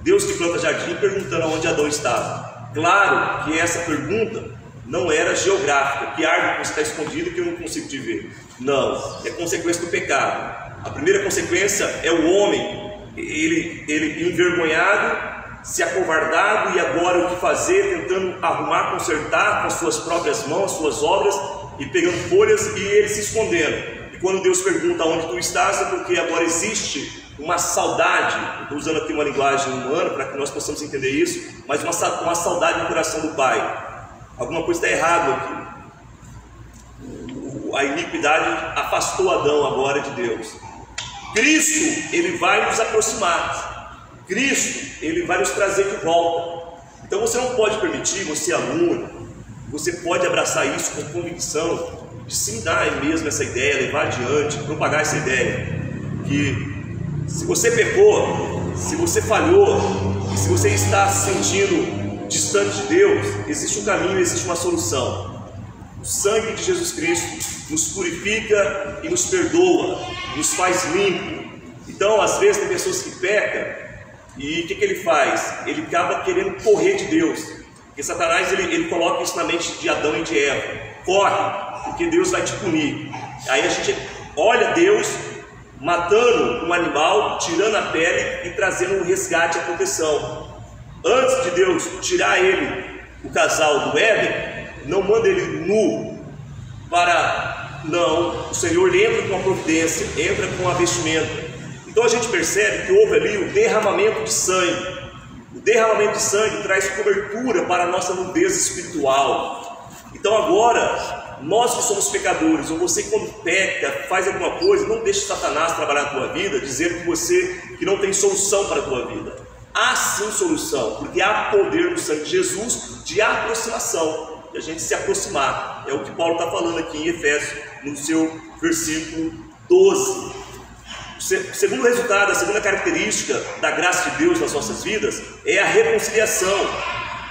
Deus que planta jardim perguntando aonde Adão estava. Claro que essa pergunta não era geográfica, que árvore está escondida que eu não consigo te ver. Não, é consequência do pecado. A primeira consequência é o homem, ele envergonhado, se acovardado, e agora o que fazer, tentando arrumar, consertar com as suas próprias mãos, as suas obras, e pegando folhas e ele se escondendo. E quando Deus pergunta onde tu estás, é porque agora existe uma saudade. Eu estou usando aqui uma linguagem humana para que nós possamos entender isso, mas uma saudade no coração do Pai. Alguma coisa está errada aqui. A iniquidade afastou Adão agora de Deus. Cristo, ele vai nos aproximar. Cristo, ele vai nos trazer de volta. Então você não pode permitir, você aluno, você pode abraçar isso com convicção, disseminar mesmo essa ideia, levar adiante, propagar essa ideia, que se você pecou, se você falhou, se você está se sentindo distante de Deus, existe um caminho, existe uma solução. O sangue de Jesus Cristo nos purifica e nos perdoa, nos faz limpo. Então, às vezes, tem pessoas que pecam, e o que ele faz? Ele acaba querendo correr de Deus, porque Satanás ele coloca isso na mente de Adão e de Eva: corre, porque Deus vai te punir. Aí a gente olha Deus matando um animal, tirando a pele e trazendo um resgate, a proteção. Antes de Deus tirar o casal do Éden, não manda ele nu para... Não, o Senhor ele entra com a providência, entra com a vestimenta. Então a gente percebe que houve ali o derramamento de sangue. O derramamento de sangue traz cobertura para a nossa nudez espiritual. Então agora, nós que somos pecadores, ou você quando peca, faz alguma coisa, não deixe Satanás trabalhar na tua vida, dizer que não tem solução para a tua vida. Há sim solução, porque há poder no sangue de Jesus de aproximação, de a gente se aproximar. É o que Paulo está falando aqui em Efésios, no seu versículo 12. O segundo resultado, a segunda característica da graça de Deus nas nossas vidas é a reconciliação.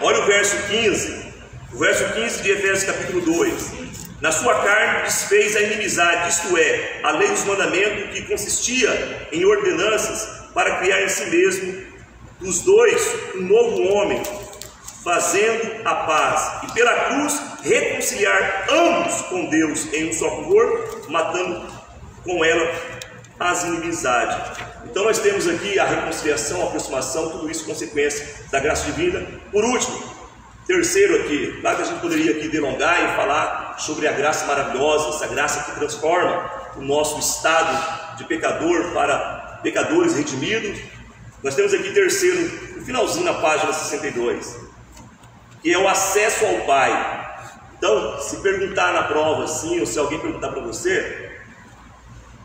Olha o verso 15. O verso 15 de Efésios capítulo 2. Na sua carne desfez a inimizade, isto é, a lei dos mandamentos, que consistia em ordenanças, para criar em si mesmo dos dois um novo homem, fazendo a paz, e pela cruz reconciliar ambos com Deus em um só corpo, matando com ela as inimizades. Então nós temos aqui a reconciliação, a aproximação, tudo isso consequência da graça divina. Por último, terceiro aqui, claro que a gente poderia aqui delongar e falar sobre a graça maravilhosa, essa graça que transforma o nosso estado de pecador para pecadores redimidos. Nós temos aqui terceiro, no finalzinho na página 62, que é o acesso ao Pai. Então, se perguntar na prova assim, ou se alguém perguntar para você,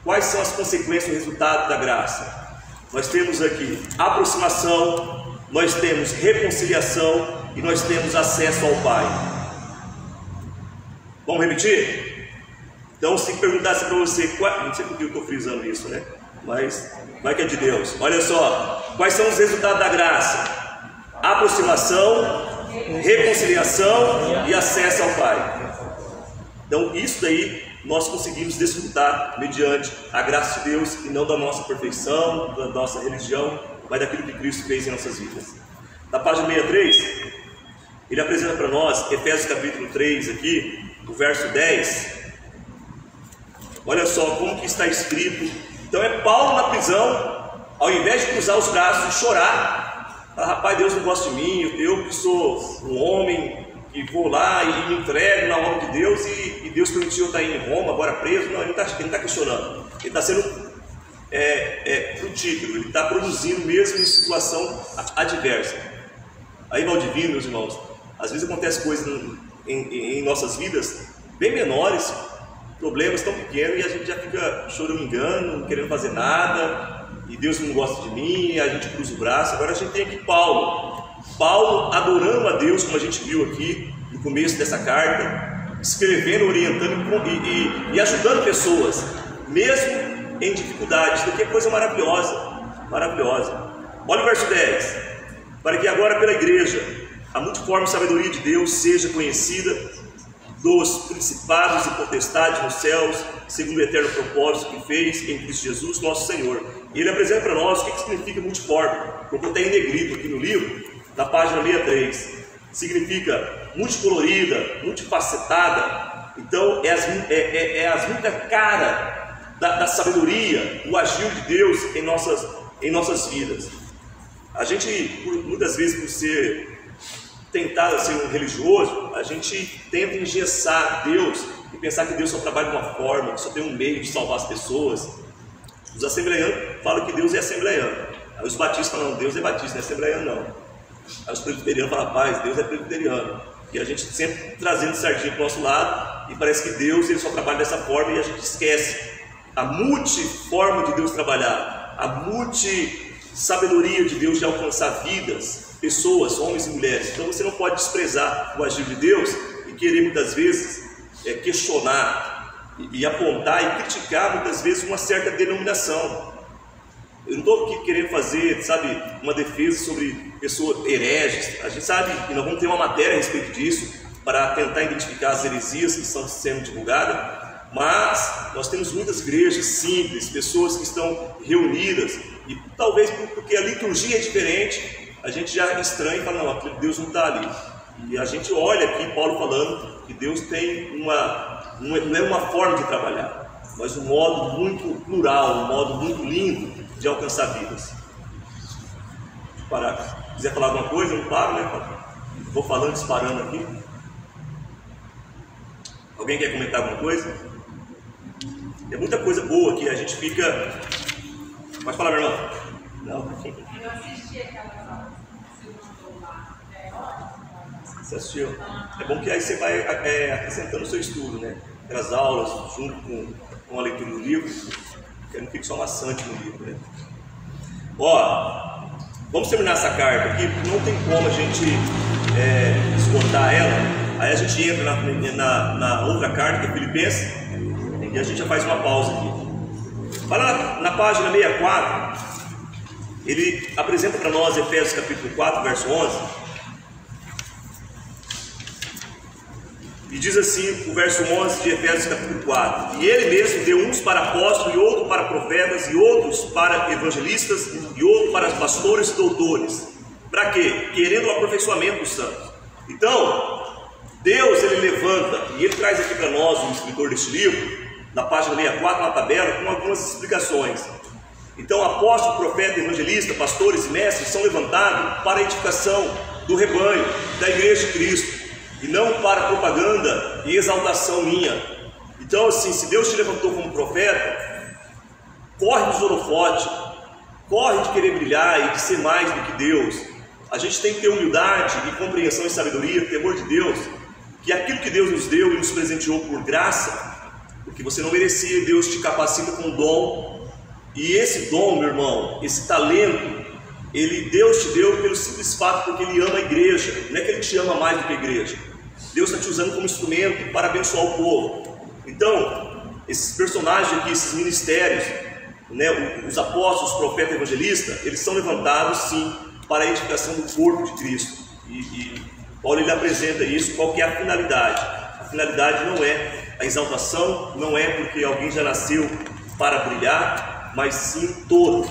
quais são as consequências do resultado da graça? Nós temos aqui aproximação, nós temos reconciliação e nós temos acesso ao Pai. Vamos repetir? Então, se perguntasse para você, não sei por que eu estou frisando isso, né? Mas vai que é de Deus. Olha só, quais são os resultados da graça? Aproximação, reconciliação e acesso ao Pai. Então, isso daí nós conseguimos desfrutar mediante a graça de Deus e não da nossa perfeição, da nossa religião, mas daquilo que Cristo fez em nossas vidas. Na página 63, ele apresenta para nós, Efésios capítulo 3 aqui, o verso 10. Olha só como que está escrito. Então é Paulo na prisão, ao invés de cruzar os braços e chorar, fala, rapaz, Deus não gosta de mim, eu que sou um homem, e vou lá e me entrego na obra de Deus, e Deus permitiu eu estar em Roma, agora preso. Não, ele não está questionando, ele está sendo frutífero, ele está produzindo mesmo em situação adversa. Aí, Valdivino, meus irmãos, às vezes acontece coisas em nossas vidas bem menores, problemas tão pequenos, e a gente já fica choramingando, não querendo fazer nada, e Deus não gosta de mim, a gente cruza o braço. Agora a gente tem aqui Paulo adorando a Deus, como a gente viu aqui no começo dessa carta, escrevendo, orientando e ajudando pessoas, mesmo em dificuldades. Isso aqui é coisa maravilhosa, maravilhosa. Olha o verso 10. Para que agora pela igreja a multiforme sabedoria de Deus seja conhecida dos principados e potestades nos céus, segundo o eterno propósito que fez em Cristo Jesus, nosso Senhor. E ele apresenta para nós o que significa multiforme, porque está em negrito aqui no livro, na página 63. Significa multicolorida, multifacetada. Então é as muita cara da sabedoria, do agir de Deus em nossas vidas. A gente, muitas vezes, por tentar ser um religioso, a gente tenta engessar Deus e pensar que Deus só trabalha de uma forma, que só tem um meio de salvar as pessoas. Os assembleianos falam que Deus é assembleiano. Aí os batistas falam, não, Deus é batista, não é assembleiano não. Aí os presbiterianos falam, paz, Deus é presbiteriano. E a gente sempre trazendo sardinha para o nosso lado, e parece que Deus ele só trabalha dessa forma, e a gente esquece a multiforma de Deus trabalhar, a multi-sabedoria de Deus de alcançar vidas, pessoas, homens e mulheres. Então você não pode desprezar o agir de Deus e querer muitas vezes questionar e apontar e criticar muitas vezes uma certa denominação. Eu não estou aqui querendo fazer, sabe, uma defesa sobre pessoas hereges. A gente sabe que nós vamos ter uma matéria a respeito disso para tentar identificar as heresias que estão sendo divulgadas, mas nós temos muitas igrejas simples, pessoas que estão reunidas, e talvez porque a liturgia é diferente, a gente já estranha e fala, não, Deus não está ali. E a gente olha aqui Paulo falando que Deus tem não é uma forma de trabalhar, mas um modo muito plural, um modo muito lindo de alcançar vidas. Deixa eu parar. Se quiser falar alguma coisa, eu não paro, né? Vou falando, disparando aqui. Alguém quer comentar alguma coisa? É muita coisa boa que a gente fica... Pode falar, meu irmão? Não? Eu assisti aquelas aulas que você mandou lá. Você assistiu? É bom que aí você vai acrescentando o seu estudo, né? Aquelas aulas, junto com a leitura do livro, que não fique só maçante no livro, né? Ó, vamos terminar essa carta aqui, porque não tem como a gente esgotar ela. Aí a gente entra na outra carta, que é Filipenses, e a gente já faz uma pausa aqui. Fala na página 64, ele apresenta para nós Efésios capítulo 4, verso 11, e diz assim, o verso 11 de Efésios capítulo 4: E ele mesmo deu uns para apóstolos, e outros para profetas, e outros para evangelistas, e outros para pastores e doutores. Para quê? Querendo o aperfeiçoamento dos santos. Então, Deus, ele levanta, e ele traz aqui para nós, o escritor deste livro, na página 64, na tabela, com algumas explicações. Então, apóstolo, profeta, evangelista, pastores e mestres são levantados para a edificação do rebanho, da igreja de Cristo, e não para propaganda e exaltação minha. Então, assim, se Deus te levantou como profeta, corre dos holofotes, corre de querer brilhar e de ser mais do que Deus. A gente tem que ter humildade e compreensão e sabedoria, temor de Deus, que aquilo que Deus nos deu e nos presenteou por graça, porque você não merecia, Deus te capacita com um dom, e esse dom, meu irmão, esse talento, Deus te deu pelo simples fato porque Ele ama a igreja. Não é que Ele te ama mais do que a igreja. Deus está te usando como instrumento para abençoar o povo. Então, esses personagens aqui, esses ministérios, né, os apóstolos, os profetas e evangelistas, eles são levantados sim para a edificação do corpo de Cristo. E Paulo ele apresenta isso, qual que é a finalidade. A finalidade não é a exaltação, não é porque alguém já nasceu para brilhar, mas sim todo.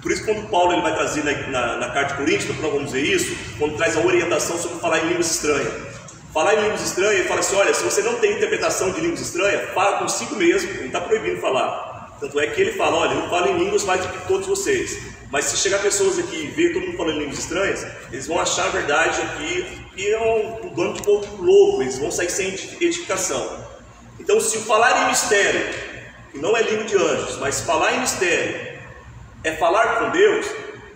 Por isso, quando Paulo ele vai trazer na carta de Coríntios, nós vamos ver isso, quando traz a orientação sobre falar em línguas estranhas. Falar em línguas estranhas, ele fala assim, olha, se você não tem interpretação de línguas estranhas, fala consigo mesmo, ele não está proibindo falar. Tanto é que ele fala, olha, eu falo em línguas mais do que todos vocês. Mas se chegar pessoas aqui e ver todo mundo falando em línguas estranhas, eles vão achar a verdade aqui que é um bando de povo louco, eles vão sair sem edificação. Então, se falar em mistério, que não é língua de anjos, mas falar em mistério, é falar com Deus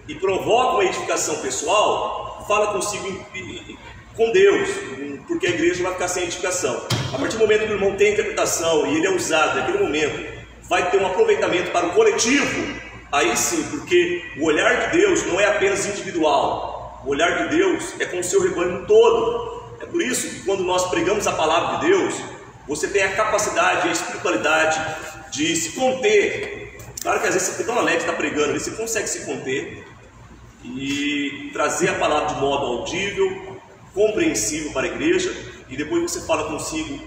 e provoca uma edificação pessoal, fala consigo com Deus, porque a igreja vai ficar sem edificação. A partir do momento que o irmão tem interpretação e ele é usado naquele momento, vai ter um aproveitamento para o coletivo, aí sim, porque o olhar de Deus não é apenas individual, o olhar de Deus é com o seu rebanho todo. É por isso que quando nós pregamos a palavra de Deus, você tem a capacidade, a espiritualidade de se conter. Claro que às vezes você fica tão alegre, está pregando, você consegue se conter e trazer a palavra de modo audível, compreensível para a igreja, e depois você fala consigo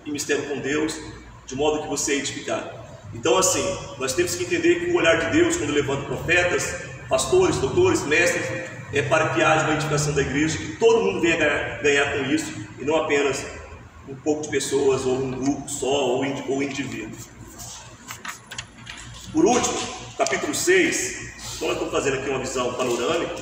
em mistério com Deus, de modo que você é edificado. Então, assim, nós temos que entender que o olhar de Deus, quando levanta profetas, pastores, doutores, mestres, é para que haja uma edificação da igreja, que todo mundo venha ganhar com isso, e não apenas um pouco de pessoas, ou um grupo só, ou indivíduos. Por último, capítulo 6, então eu estou fazendo aqui uma visão panorâmica,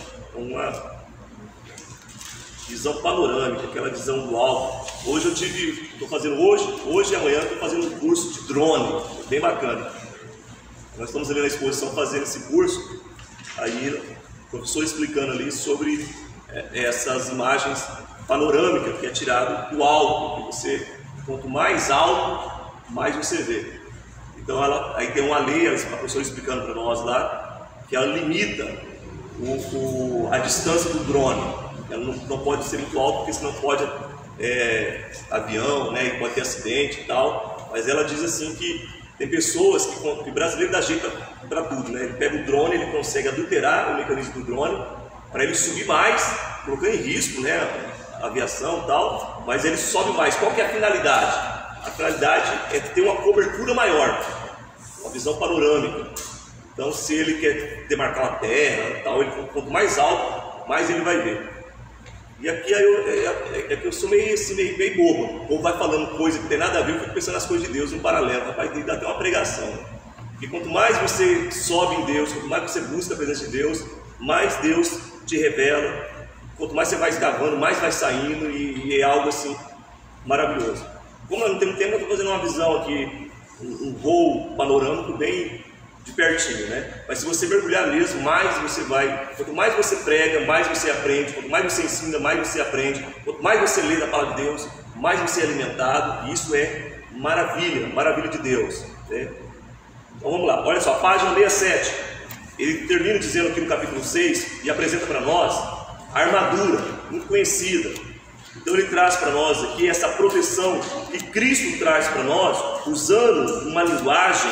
aquela visão do alto. Hoje estou fazendo hoje e amanhã estou fazendo um curso de drone, bem bacana. Nós estamos ali na exposição fazendo esse curso, aí o professor explicando ali sobre essas imagens panorâmicas que é tirado do alto, que quanto mais alto, mais você vê. Então aí tem uma lei, a professora explicando para nós lá, que ela limita a distância do drone. Ela não pode ser muito alto, porque senão pode avião, né, e pode ter acidente e tal. Mas ela diz assim que tem pessoas que brasileiro dá jeito para tudo, né? Ele pega o drone, ele consegue adulterar o mecanismo do drone para ele subir mais, colocando em risco, né, a aviação e tal, mas ele sobe mais. Qual que é a finalidade? A finalidade é ter uma cobertura maior, uma visão panorâmica. Então, se ele quer demarcar uma terra, tal, quanto mais alto, mais ele vai ver. E aqui é que eu sou meio bobo. O povo vai falando coisa que não tem nada a ver, eu fico pensando nas coisas de Deus em paralelo. Rapaz, tem que dar até uma pregação. E quanto mais você sobe em Deus, quanto mais você busca a presença de Deus, mais Deus te revela. Quanto mais você vai escavando, mais vai saindo, e é algo assim maravilhoso. Como nós não temos tempo, eu estou fazendo uma visão aqui, um voo panorâmico bem de pertinho, né? Mas se você mergulhar mesmo, mais você vai, quanto mais você prega, mais você aprende, quanto mais você ensina, mais você aprende, quanto mais você lê da palavra de Deus, mais você é alimentado, e isso é maravilha, maravilha de Deus, né? Então vamos lá, olha só, página 67, ele termina dizendo aqui no capítulo 6, e apresenta para nós a armadura, muito conhecida. Então ele traz para nós aqui essa proteção que Cristo traz para nós, usando uma linguagem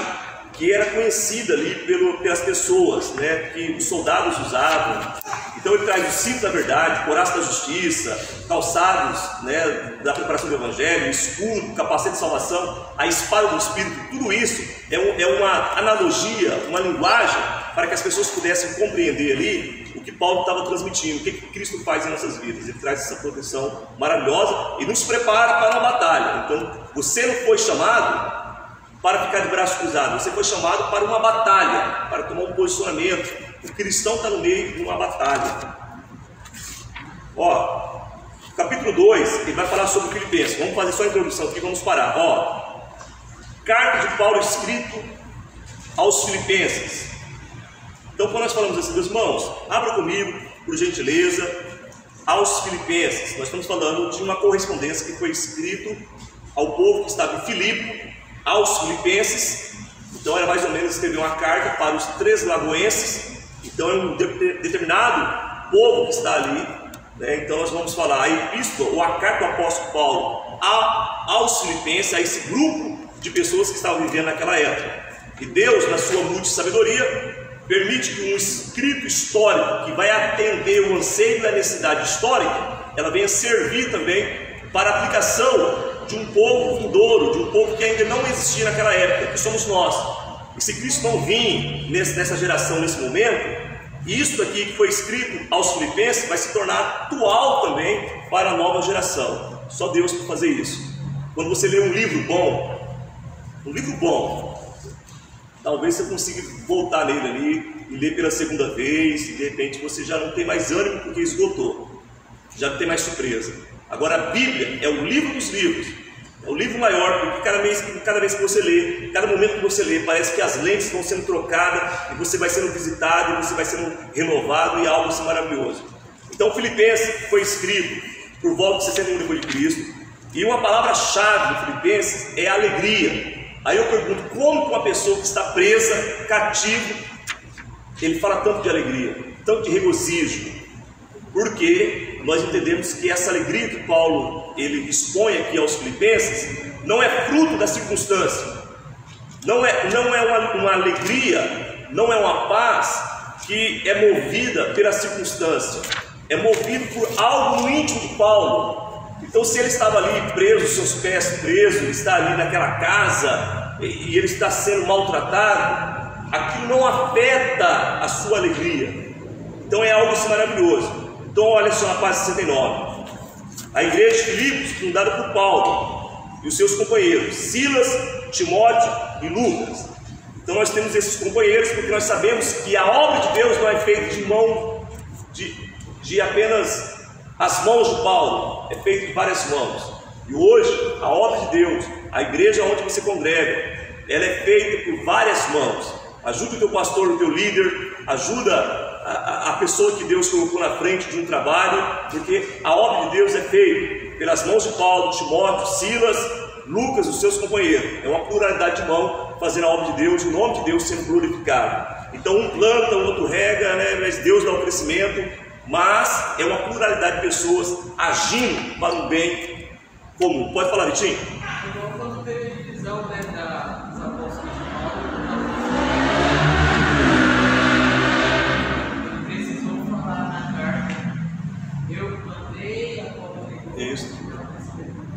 que era conhecida ali pelas pessoas, né, que os soldados usavam. Então ele traz o cinto da verdade, coraça da justiça, calçados, né, da preparação do evangelho, escudo, capacete de salvação, a espada do Espírito. Tudo isso é uma analogia, uma linguagem para que as pessoas pudessem compreender ali o que Paulo estava transmitindo, o que Cristo faz em nossas vidas. Ele traz essa proteção maravilhosa e nos prepara para uma batalha. Então você não foi chamado para ficar de braços cruzados, você foi chamado para uma batalha, para tomar um posicionamento. O cristão está no meio de uma batalha. Ó, capítulo 2, ele vai falar sobre Filipenses. Vamos fazer só a introdução aqui, vamos parar. Ó, carta de Paulo escrito aos Filipenses. Então quando nós falamos assim, meus irmãos, abra comigo, por gentileza, aos Filipenses. Nós estamos falando de uma correspondência que foi escrito ao povo que estava em Filipe, aos Filipenses. Então era mais ou menos escrever uma carta para os 3 lagoenses. Então é um determinado povo que está ali, né? Então nós vamos falar a epístola ou a carta do apóstolo Paulo aos Filipenses, a esse grupo de pessoas que estavam vivendo naquela época. E Deus, na sua multissabedoria, permite que um escrito histórico que vai atender o anseio da necessidade histórica, ela venha servir também para a aplicação de um povo vindouro, de um povo que ainda não existia naquela época, que somos nós. E se Cristo não vir nessa geração, nesse momento, isso aqui que foi escrito aos Filipenses vai se tornar atual também para a nova geração. Só Deus pode fazer isso. Quando você lê um livro bom, talvez você consiga voltar nele ali e ler pela segunda vez, e de repente você já não tem mais ânimo porque esgotou, já não tem mais surpresa. Agora a Bíblia é o livro dos livros, é o livro maior, porque cada vez que você lê, cada momento que você lê, parece que as lentes vão sendo trocadas, e você vai sendo visitado, e você vai sendo renovado, e é algo assim maravilhoso. Então Filipenses foi escrito por volta de 61 depois de Cristo, e uma palavra-chave de Filipenses é alegria. Aí eu pergunto, como que uma pessoa que está presa, cativo, ele fala tanto de alegria, tanto de regozijo? Porque nós entendemos que essa alegria que Paulo ele expõe aqui aos Filipenses não é fruto da circunstância, não é uma alegria, não é uma paz que é movida pela circunstância, é movido por algo no íntimo de Paulo. Então se ele estava ali preso, seus pés presos, ele está ali naquela casa e ele está sendo maltratado, aquilo não afeta a sua alegria. Então é algo assim maravilhoso. Então olha só na página 69, a igreja de Filipos, fundada por Paulo e os seus companheiros, Silas, Timóteo e Lucas. Então nós temos esses companheiros porque nós sabemos que a obra de Deus não é feita de mão, de apenas as mãos de Paulo, é feita de várias mãos. E hoje a obra de Deus, a igreja onde você congrega, ela é feita por várias mãos. Ajuda o teu pastor, o teu líder, ajuda a pessoa que Deus colocou na frente de um trabalho, porque a obra de Deus é feita pelas mãos de Paulo, Timóteo, Silas, Lucas, os seus companheiros. É uma pluralidade de mão fazendo a obra de Deus, o nome de Deus sendo glorificado. Então um planta, o outro rega, né? Mas Deus dá o crescimento, mas é uma pluralidade de pessoas agindo para um bem comum. Pode falar, Vitinho? Então, quando teve a divisão, né, dos apóstolos de Paulo, precisou falar na carta, eu mandei a Paulo. Isso.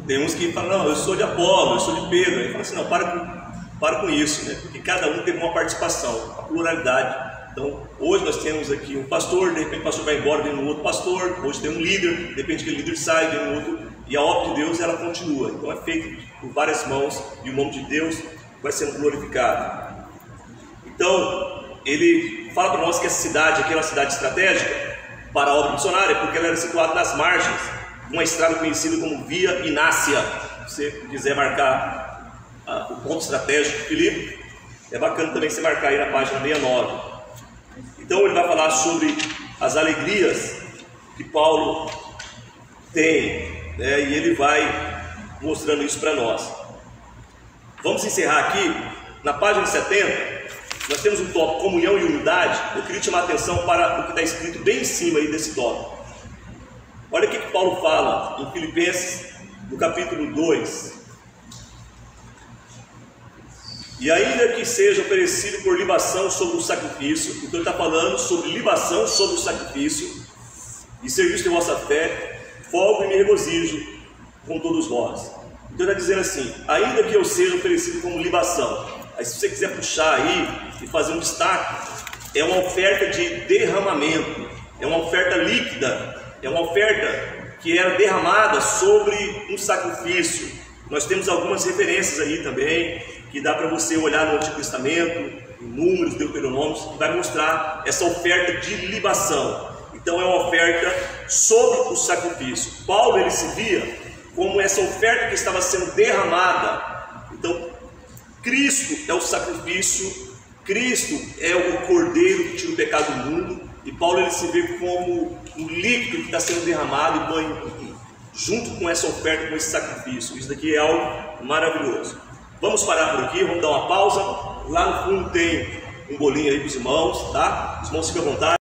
Tem uns que falam, não, eu sou de Apolo, eu sou de Pedro. Aí fala assim, não, para com isso, né? Porque cada um teve uma participação, a pluralidade. Então, hoje nós temos aqui um pastor, de repente o pastor vai embora, vem um outro pastor. Hoje tem um líder, de repente aquele líder sai, vem um outro. E a obra de Deus, ela continua. Então é feita por várias mãos e o nome de Deus vai sendo glorificado. Então, ele fala para nós que essa cidade aqui é uma cidade estratégica para a obra missionária, porque ela era situada nas margens uma estrada conhecida como Via Inácia. Se você quiser marcar o ponto estratégico de Filipe, é bacana também você marcar aí na página 69. Então ele vai falar sobre as alegrias que Paulo tem, né, e ele vai mostrando isso para nós. Vamos encerrar aqui, na página 70, nós temos um tópico, comunhão e unidade. Eu queria chamar a atenção para o que está escrito bem em cima aí desse tópico. Olha o que Paulo fala em Filipenses, no capítulo 2. E ainda que seja oferecido por libação sobre o sacrifício, então ele está falando sobre libação sobre o sacrifício, e serviço de vossa fé, folgo e me regozijo com todos vós. Então ele está dizendo assim, ainda que eu seja oferecido como libação. Aí se você quiser puxar aí e fazer um destaque, é uma oferta de derramamento, é uma oferta líquida, é uma oferta que era derramada sobre um sacrifício. Nós temos algumas referências aí também, que dá para você olhar no Antigo Testamento, em Números, Deuteronômios, que vai mostrar essa oferta de libação. Então é uma oferta sobre o sacrifício. Paulo, ele se via como essa oferta que estava sendo derramada. Então Cristo é o sacrifício, Cristo é o Cordeiro que tira o pecado do mundo, e Paulo, ele se vê como um líquido que está sendo derramado e banho junto com essa oferta, com esse sacrifício. Isso daqui é algo maravilhoso. Vamos parar por aqui, vamos dar uma pausa. Lá no fundo tem um bolinho aí para os irmãos, tá? Os irmãos ficam à vontade.